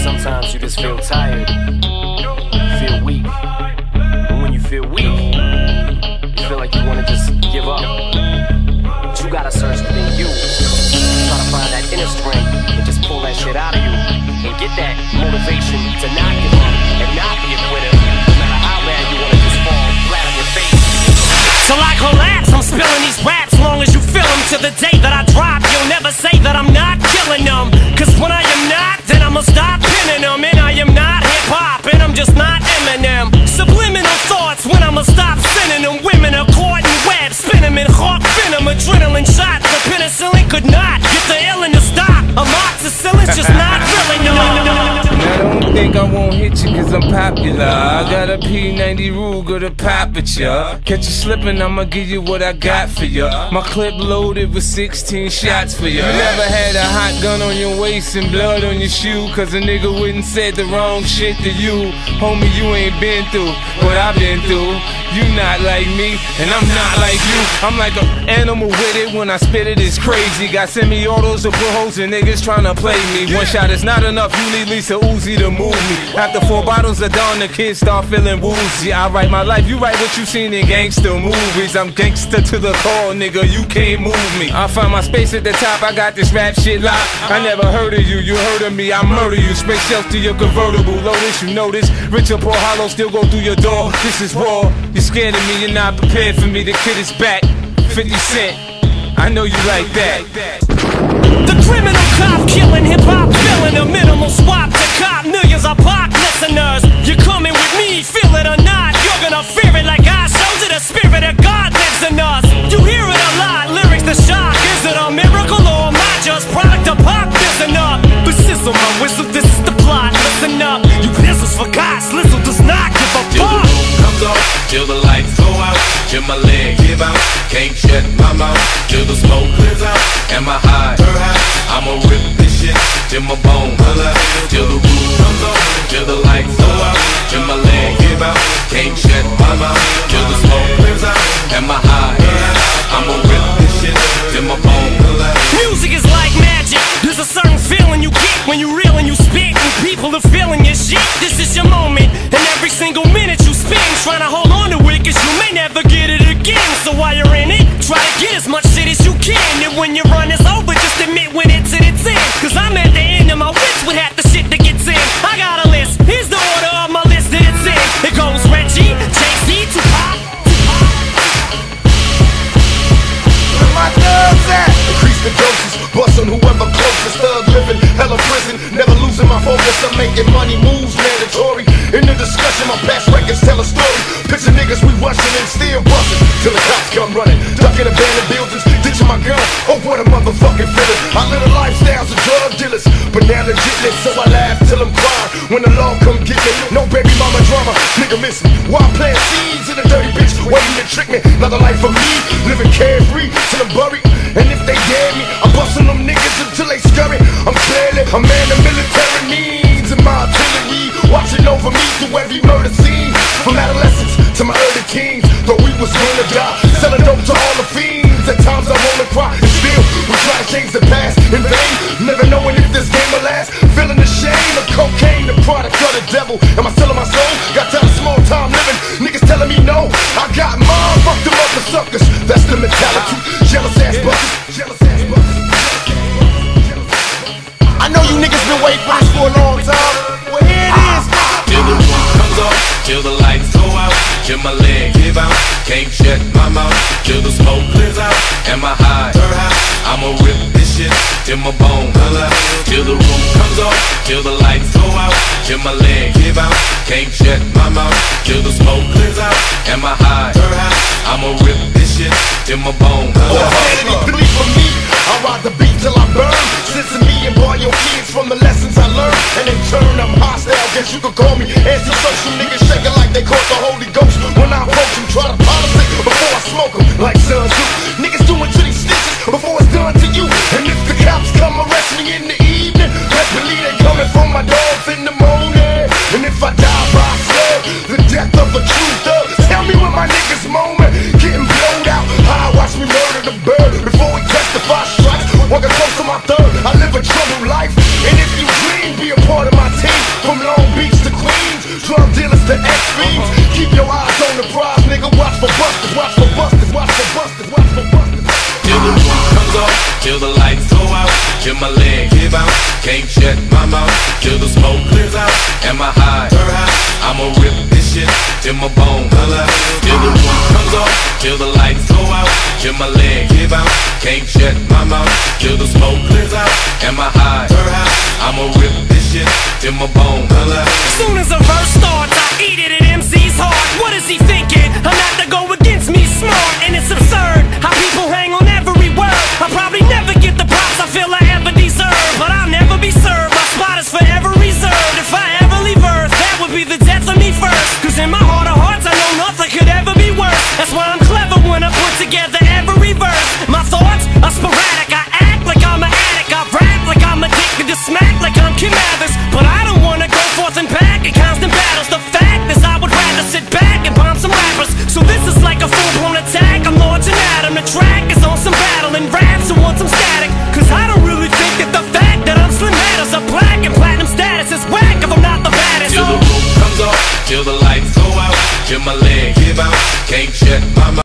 Sometimes you just feel tired, feel weak. And when you feel weak, you feel like you wanna just give up. But you gotta search within you. Try to find that inner strength and just pull that shit out of you. And get that motivation to not give up and not be a quitter. No matter how bad you wanna just fall flat on your face. Till I collapse, I'm spilling these raps long as you feel them. To the day that I drop, you'll never say that I'm not killing them. Cause when I am not, then I'ma stop pinning them. And I am not hip-hop, and I'm just not Eminem. Subliminal thoughts when I'ma stop sending them. Women are caught in webs, spin them in hawk venom. Adrenaline shots, the penicillin could not get the illin to stop. Amoxicillin's just not really no. Now don't think I won't hit you cause I'm popular. I got a P90 Ruger to pop at ya. Catch you slipping, I'ma give you what I got for ya. My clip loaded with 16 shots for ya. You never had a hot gun on your waist and blood on your shoe cause a nigga wouldn't said the wrong shit to you. Homie, you ain't been through what I've been through. You not like me, and I'm not like you. I'm like an animal with it, when I spit it, it's crazy. Got semi-autos to put holes in niggas tryna play me. One shot is not enough, you need Lisa Uzi to move me. After 4 bottles of Dawn, the kids start feeling woozy. I write my life, you write what you seen in gangster movies. I'm gangster to the core, nigga, you can't move me. I find my space at the top, I got this rap shit locked. I never heard of you, you heard of me, I murder you. Space shelf to your convertible, Lotus, you know this. Richard Paul Hollow still go through your door, this is war. You're scared of me, you're not prepared for me, the kid is back. 50 Cent, I know you like that. The criminal cop killing hip-hop, filling a minimal swap to cop millions of pop listeners. You're coming with me, feel it or not, you're gonna fear it like I showed you. The spirit of God lives in us. You hear it a lot, lyrics the shock. Is it a miracle or am I just product of pop? Listen up, but sizzle my whistle, this is the plot. Listen up, you pistols for God, Slizzle does not give a Till the fuck. room comes on, till the lights go out, till my leg give out, can't shut my mouth, till the smoke clears out, and my high, I'ma rip this shit, till my bone holla, till the roof comes on, till the lights go out, till my leg give out, can't shut my mouth, till the smoke clears out, and my high, I'ma rip this shit, till my bone holla. Music is like magic, there's a certain feeling you get when you reel and you spit, and people are feeling your shit. This is your moment, and every single minute you spend trying to hold on to it, cause you may never get it again. So while you're in it, try to get as much shit as you can, and when your run is over, just admit when it's in its end. Cause I'm at the end of my wits with half the shit that gets in. I got a list, here's the order of my list that it's in. It goes Reggie, Jay-Z, Tupac. Where my thugs at? Increase the doses, bust on whoever closest. Thug living, hella prison, never losing my focus. I'm making money moves mandatory. In the discussion, my past records tell a story. Picture niggas we rushing and still busting till the cops come running, ducking abandoned buildings, ditching my gun. Oh, what a motherfucking feeling. I live a lifestyle of drug dealers, but now legitly, so I laugh till I'm crying when the law come get me. No baby mama drama, nigga miss me. Why plant seeds in a dirty bitch waiting to trick me? Another life for me, living carefree till I'm buried. And if they dare me, I'm busting them niggas until they scurry. I'm clearly a man of military means, and my artillery watching over me through every murder scene. From adolescence to my early teens, though we was gonna die, selling dope to all the fiends. At times I wanna cry, and still we try to change the past in vain, never knowing if this game will last. Feeling the shame of cocaine, the product of the devil. Am I selling my soul? Got time, small time living. Niggas telling me no, I got mine. Fuck them other suckers, that's the mentality. Jealous ass buckets, jealous ass buckets. I know you niggas been waiting for this for a long time. Well, here it is. Till the roof comes on, till the lights go out, till my leg give out, can't shut my mouth, till the smoke clears out, and my high, I'ma rip this shit, till my bone holla, till the roof comes on, till the lights go out, till my leg give out, can't shut my mouth, till the smoke clears out, and my high, I'ma rip this shit, till my bone holla. Believe for me, I ride the beat till I burn. Listen to me and borrow your kids from the lessons I learned. And in turn I'm hostile, guess you could call me anti-social. Niggas shaking like they caught the Holy Ghost. When I approach them, try to politic before I smoke them, like Sun Tzu. Niggas doing to these stitches before it's done to you. And if the cops come arrest me in the evening, best believe they coming from my dogs in the morning. And if I die by slug, the death of a true thug, tell me when my niggas moment, getting blowed out. How I watch me murder the bird before he testify strikes. Walking close to my third, I live a troubled life. And if you dream, be a part of my team. drug dealers to ex-fiends. Keep your eyes on the prize, nigga. Watch for busters, watch for busters, watch for busters, watch for busters. Till the roof comes off, till the lights go out, till my leg give out, can't shut my mouth, till the smoke clears out, and my high, I'ma rip this shit till my bone pull out. Till the roof comes off, till the lights go out, till my leg give out, can't shut my mouth, till the smoke clears out, and my high, I'ma rip this shit till my bone pull out. As soon as a verse starts, I eat it at MC's heart. What is he thinking? I'm not to go against me, smart, and it's absurd how people hang on every word. I'll probably never get the props I feel I ever deserve, but I'll never be served. My spot is forever reserved. If I ever leave Earth, that would be the death of me first. Cause in my heart of hearts, I know nothing could ever be worse. That's why I'm clever when I put together every verse. My thoughts are sporadic. I act like I'm an addict. I rap like I'm addicted to smack like I'm Kim Mathers. But I don't wanna go forth and back in constant battles. The fact is I would rather sit back and bomb some rappers. So this is like a full-blown attack. I'm launching at him. The track is on some battle and raps who want some static. Cause I don't really think that the fact that I'm Slim matters. A black and platinum status is whack if I'm not the baddest. Till the roof comes off, till the lights go out, till my leg give out, can't shut my mouth.